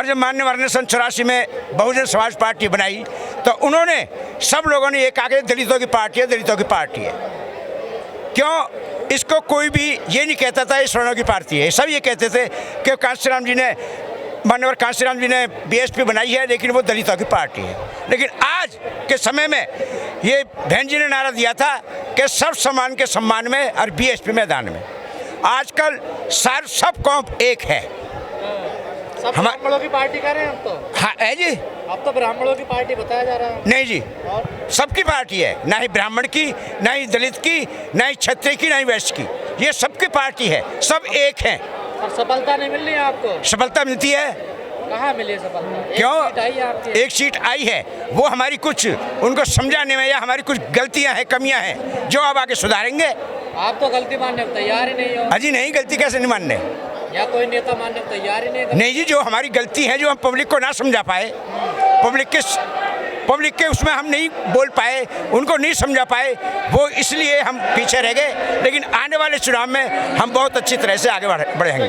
बार जब मान्यवर ने सन 84 में बहुजन समाज पार्टी बनाई तो उन्होंने सब लोगों ने ये कहा कि दलितों की पार्टी है, दलितों की पार्टी है। क्यों इसको कोई भी ये नहीं कहता था ये सवर्णों की पार्टी है, सब ये कहते थे कि कांशीराम जी ने, मान्यवर कांशीराम जी ने बीएसपी बनाई है लेकिन वो दलितों की पार्टी है। लेकिन आज के समय में ये बहन जी ने नारा दिया था कि सब समान के सम्मान में और बीएसपी मैदान में। आजकल सब कौम एक है। सब ब्राह्मणों की पार्टी कह रहे हैं अब तो। हाँ है जी, अब तो ब्राह्मणों की पार्टी बताया जा रहा है। नहीं जी, सबकी पार्टी है, ना ही ब्राह्मण की, ना ही दलित की, ना ही क्षत्रिय की, ना ही वैश्य की, ये सबकी पार्टी है, सब एक हैं। और सफलता नहीं मिल रही है आपको? सफलता मिलती है। कहाँ मिली है सफलता? क्यों? एक सीट आई है, वो हमारी कुछ उनको समझाने में या हमारी कुछ गलतियां हैं, कमियां हैं जो अब आगे सुधारेंगे। आप तो गलती मानने को तैयार ही नहीं हो। अजी नहीं, गलती कैसे नहीं मानने, या कोई नेता मानने को तैयार ही नहीं। नहीं जी, जो हमारी गलती है, जो हम पब्लिक को ना समझा पाए, पब्लिक के उसमें हम नहीं बोल पाए, उनको नहीं समझा पाए, वो इसलिए हम पीछे रह गए। लेकिन आने वाले चुनाव में हम बहुत अच्छी तरह से आगे बढ़ेंगे।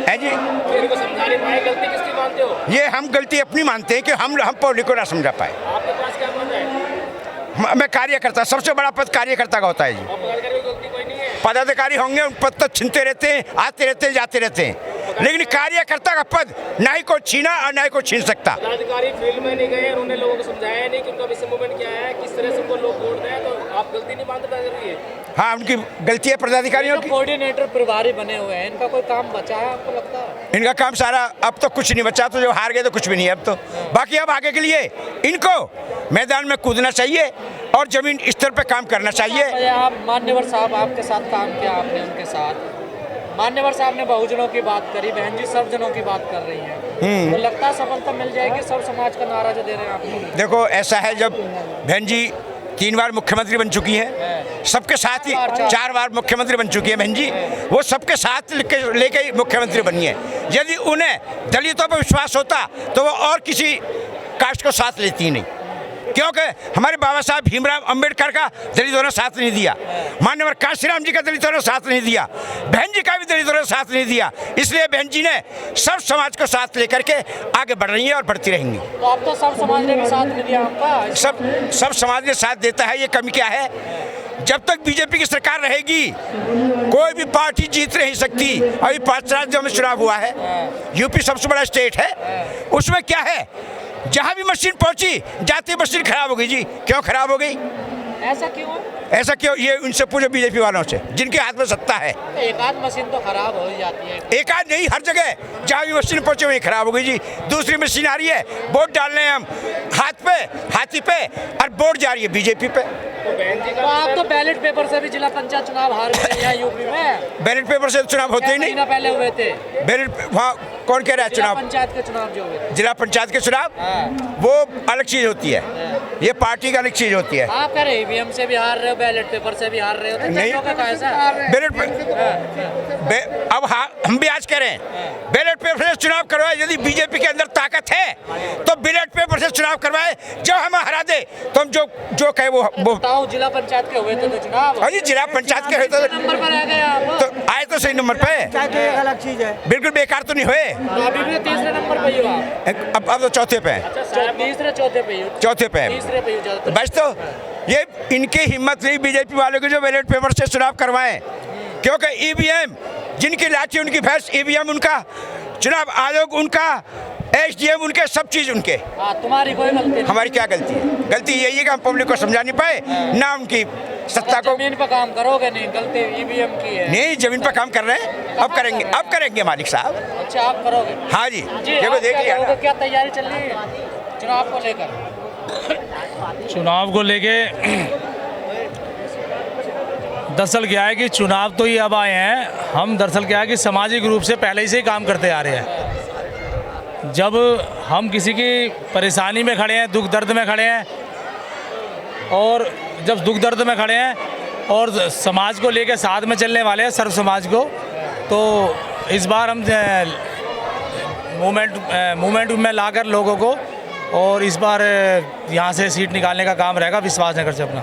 है जी, गलती किसकी मानते हो? ये हम गलती अपनी मानते हैं कि हम पब्लिक को ना समझा पाए। आपके पास क्या पद है? मैं कार्यकर्ता, सबसे बड़ा पद कार्यकर्ता का होता है जी। गलती कोई नहीं है। पदाधिकारी होंगे, उन पद तो छीनते रहते हैं, आते रहते हैं, जाते रहते हैं, लेकिन कार्यकर्ता का पद ना ही कोई छीना और ना ही कोई छीन सकता। पदाधिकारी फील्ड में नहीं गए, उन्होंने लोगों को समझाया नहीं कि उनका विषय मूवमेंट क्या है, किस तरह से उनको लोग वोट दें, तो आप गलती नहीं मानते? जरूरी है। हाँ, उनकी गलती है पदाधिकारियों की। कोऑर्डिनेटर प्रभारी बने हुए हैं, इनका कोई काम बचा है आपको लगता है? इनका काम सारा अब तो कुछ नहीं बचा, तो जब हार गए तो कुछ भी नहीं है अब तो। बाकी अब आगे के लिए इनको मैदान में कूदना चाहिए और जमीन स्तर पे काम करना चाहिए। आप मान्यवर साहब, आपके साथ काम किया आपने उनके साथ, मान्यवर साहब ने बहुजनों की बात करी, बहन जी सब जनों की बात कर रही हैं, तो लगता है सफलता मिल जाएगी? सब समाज का नारा जो दे रहे हैं आपको। देखो ऐसा है, जब बहन जी 3 बार मुख्यमंत्री बन चुकी है, सबके साथ ही 4 बार मुख्यमंत्री बन चुकी है बहन जी, वो सबके साथ लेके ही मुख्यमंत्री बनी है। यदि उन्हें दलितों पर विश्वास होता तो वो और किसी कास्ट को साथ लेती ही नहीं, क्योंकि हमारे बाबा साहब भीमराव अंबेडकर का दलितों ने साथ नहीं दिया, मान्यवर कांशीराम जी का दलितों ने साथ नहीं दिया, बहन जी का भी दलितों ने साथ नहीं दिया। इसलिए बहन जी ने सब समाज को साथ लेकर के आगे बढ़ रही है और बढ़ती रहेंगी। तो अब तो सब समाज ने भी साथ नहीं दिया आपका? सब समाज ने साथ देता है। ये कमी क्या है, जब तक बीजेपी की सरकार रहेगी कोई भी पार्टी जीत नहीं सकती। अभी 5 राज्यों में चुनाव हुआ है, यूपी सबसे बड़ा स्टेट है, उसमें क्या है, जहां भी मशीन पहुंची जाती मशीन खराब हो गई जी। क्यों खराब हो गई? ऐसा क्यों? ऐसा क्यों, ये उनसे पूछो बीजेपी वालों से, जिनके हाथ में सत्ता है। एक आध मशीन तो खराब हो जाती है। एक आध नहीं, हर जगह जहां भी मशीन पहुंचे वहीं खराब हो गई जी। दूसरी मशीन आ रही है, वोट डालने हैं हम हाथी पे और वोट जा रही है बीजेपी पे। तो आप तो बैलेट पेपर से भी जिला पंचायत चुनाव हार गए हैं यूपी में। बैलेट पेपर से चुनाव होते ही नहीं, पहले हुए थे बैलेट, वहाँ कौन कह रहा है चुनाव? पंचायत के चुनाव जो हुए, जिला पंचायत के चुनाव, वो अलग चीज होती है, ये पार्टी का अलग चीज होती है। आप कह रहे ईवीएम से भी हार रहे हो, बैलेट पेपर से भी हार रहे हो, तो नहीं, बैलेट अब हम भी आज कह रहे हैं बैलेट पेपर से चुनाव करवाए। यदि बीजेपी के अंदर ताकत है तो बैलेट पेपर से चुनाव करवाए, जब हमें हरा दे तो हम जो कहे वो बताओ। जिला पंचायत के हुए थे तो चुनाव, हाँ जी, जिला पंचायत के हुए नंबर पर आ गए आप, तो आए तो सही नंबर पे, अलग चीज है, बिल्कुल बेकार तो नहीं हुए। अभी भी तीसरे नंबर पे ही हो आप। अब तो चौथे पे है। तीसरे चौथे पे ही, चौथे पे है तीसरे पे ही। बस तो ये इनकी हिम्मत नहीं बीजेपी वालों की जो बैलेट पेपर से चुनाव करवाएं, क्योंकि ईवीएम जिनकी लाठी उनकी भैंस, ईवीएम उनका, चुनाव आयोग उनका, एसडीएम उनके, सब चीज उनके। तुम्हारी कोई गलती नहीं। हमारी क्या गलती है? गलती यही है कि हम पब्लिक को समझा नहीं पाए, ना उनकी सत्ता को। जमीन पर काम करोगे नहीं, गलती ईवीएम की है। नहीं, जमीन पर काम कर रहे हैं, अब करेंगे मालिक साहब। अच्छा, आप करोगे? हाँ जी, देखो देख लिया। क्या तैयारी चल रही है चुनाव को लेकर? चुनाव को लेके दरअसल क्या है कि चुनाव तो ये अब आए हैं, हम दरअसल क्या है कि सामाजिक रूप से पहले ही से ही काम करते आ रहे हैं। जब हम किसी की परेशानी में खड़े हैं, दुख दर्द में खड़े हैं, और जब दुख दर्द में खड़े हैं और समाज को लेकर साथ में चलने वाले हैं, सर्व समाज को, तो इस बार हम मूवमेंट में लाकर लोगों को, और इस बार यहाँ से सीट निकालने का काम रहेगा विश्वास नगर से अपना।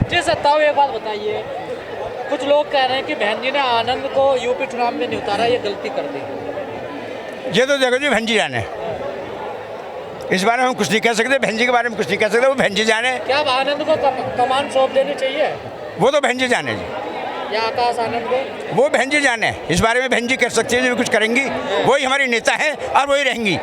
जी सत्ताओं, एक बात बताइए, कुछ लोग कह रहे हैं कि बहन जी ने आनंद को यूपी चुनाव में नहीं उतारा, ये गलती कर दी। ये तो देखो जी बहन जी जाने, इस बारे में हम कुछ नहीं कह सकते, बहन जी के बारे में कुछ नहीं कह सकते, वो बहन जी जाने। क्या अब आनंद को कमान सौंप देनी चाहिए वो तो बहन जी जाने जी, या आकाश आनंद को? वो बहन जी जाने, इस बारे में बहन जी कर सकती है जो भी कुछ करेंगी, वही हमारी नेता हैं और वही रहेंगी।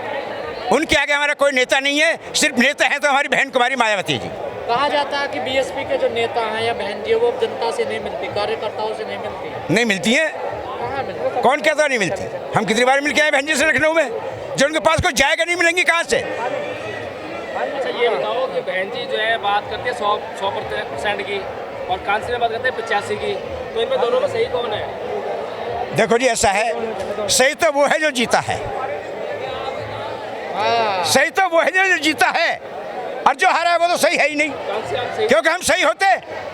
उनके आगे हमारा कोई नेता नहीं है, सिर्फ नेता है तो हमारी बहन कुमारी मायावती जी। कहा जाता है कि बीएसपी के जो नेता हैं या बहन जी वो जनता से नहीं मिलती, कार्यकर्ताओं से नहीं मिलती। नहीं मिलती है, कहाँ मिलती? कौन कहता नहीं मिलती? हम कितनी बार मिल के आए बहन जी से लखनऊ में, जो उनके पास कोई जाएगा नहीं मिलेंगी कहाँ से? अच्छा ये बताओ कि बहन जी जो है बात करते हैं 100% की और कांसी में बात करते हैं 85 की, तो इनमें दोनों में सही कौन है? देखो जी ऐसा है, सही तो वो है जो जीता है, सही तो वो है जो जीता है, और जो हारा है वो तो सही है ही नहीं, कांसी आप सही क्योंकि हम सही होते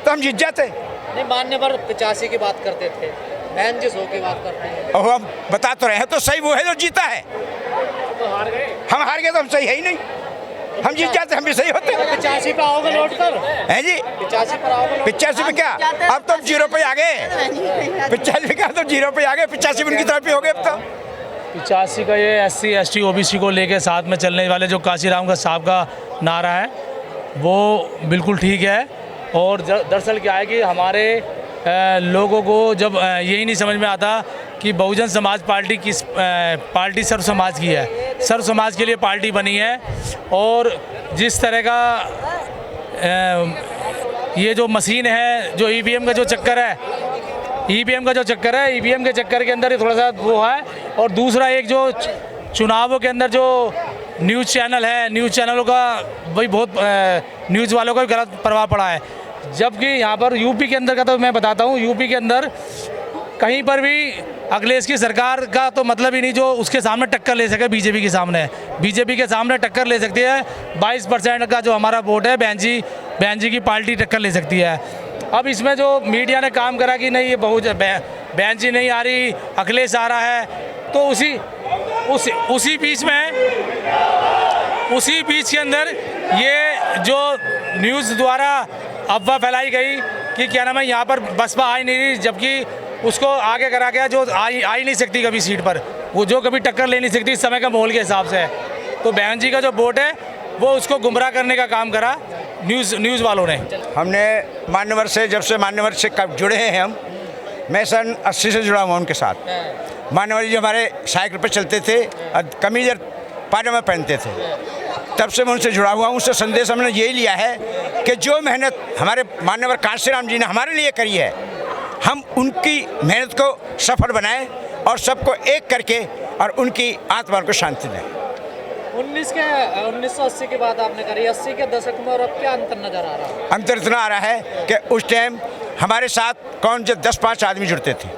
तो हम जीत जाते। नहीं, मान्यवर 85 की बात करते थे, बहन जी 100 की बात करते हैं। और हम बता तो रहे हैं, तो सही वो है जो जीता है। तो हार गए। हम हार गए तो हम सही है ही नहीं, हम जीत जाते, हम भी सही होते। 85 पे आओगे लौट कर? है जी 85 पर आओगे? 85 पे क्या, अब तो 0 पे आ गए, 85 का तो 0 पे आ गए, 85 उनकी तरफ ही हो गए अब तो। 85 का ये SC ST OBC को लेके साथ में चलने वाले जो काशीराम का साहब का नारा है वो बिल्कुल ठीक है। और दरअसल क्या है कि हमारे लोगों को जब यही नहीं समझ में आता कि बहुजन समाज पार्टी किस पार्टी सर्व समाज की है, सर्व समाज के लिए पार्टी बनी है। और जिस तरह का ये जो मशीन है, जो EVM का जो चक्कर है, EVM के चक्कर के अंदर ये थोड़ा सा वो है। और दूसरा एक जो चुनावों के अंदर जो न्यूज़ चैनल है, न्यूज़ चैनलों का वही बहुत न्यूज़ वालों का भी गलत प्रभाव पड़ा है। जबकि यहाँ पर यूपी के अंदर का तो मैं बताता हूँ, यूपी के अंदर कहीं पर भी अखिलेश की सरकार का तो मतलब ही नहीं जो उसके सामने टक्कर ले सके बीजेपी के सामने। बीजेपी के सामने टक्कर ले सकती है, 22% का जो हमारा वोट है बहन जी की पार्टी टक्कर ले सकती है। अब इसमें जो मीडिया ने काम करा कि नहीं ये बहन जी नहीं आ रही, अखिलेश आ रहा है, तो उसी बीच के अंदर ये जो न्यूज़ द्वारा अफवाह फैलाई गई कि क्या नाम है यहाँ पर बसपा आ ही नहीं रही, जबकि उसको आगे करा गया जो आ ही नहीं सकती कभी सीट पर, वो जो कभी टक्कर ले नहीं सकती इस समय का माहौल के हिसाब से। तो बहन जी का जो वोट है वो उसको गुमराह करने का काम करा न्यूज़ वालों ने। हमने मान्यवर से, जब से मान्यवर से कब जुड़े हैं हम, मैं सन 80 से जुड़ा हुआ उनके साथ। मान्यवर जी हमारे साइकिल पर चलते थे और कमीज और पायजामा पहनते थे, तब से मैं उनसे जुड़ा हुआ हूँ। उससे संदेश हमने यही लिया है कि जो मेहनत हमारे मान्यवर कांशीराम जी ने हमारे लिए करी है, हम उनकी मेहनत को सफल बनाएं और सबको एक करके और उनकी आत्मा को शांति दें। 1980 की बात आपने करी, 80 के दशक में और अब क्या अंतर नजर आ रहा है? अंतर इतना आ रहा है कि उस टाइम हमारे साथ कौन जो 10-5 आदमी जुड़ते थे।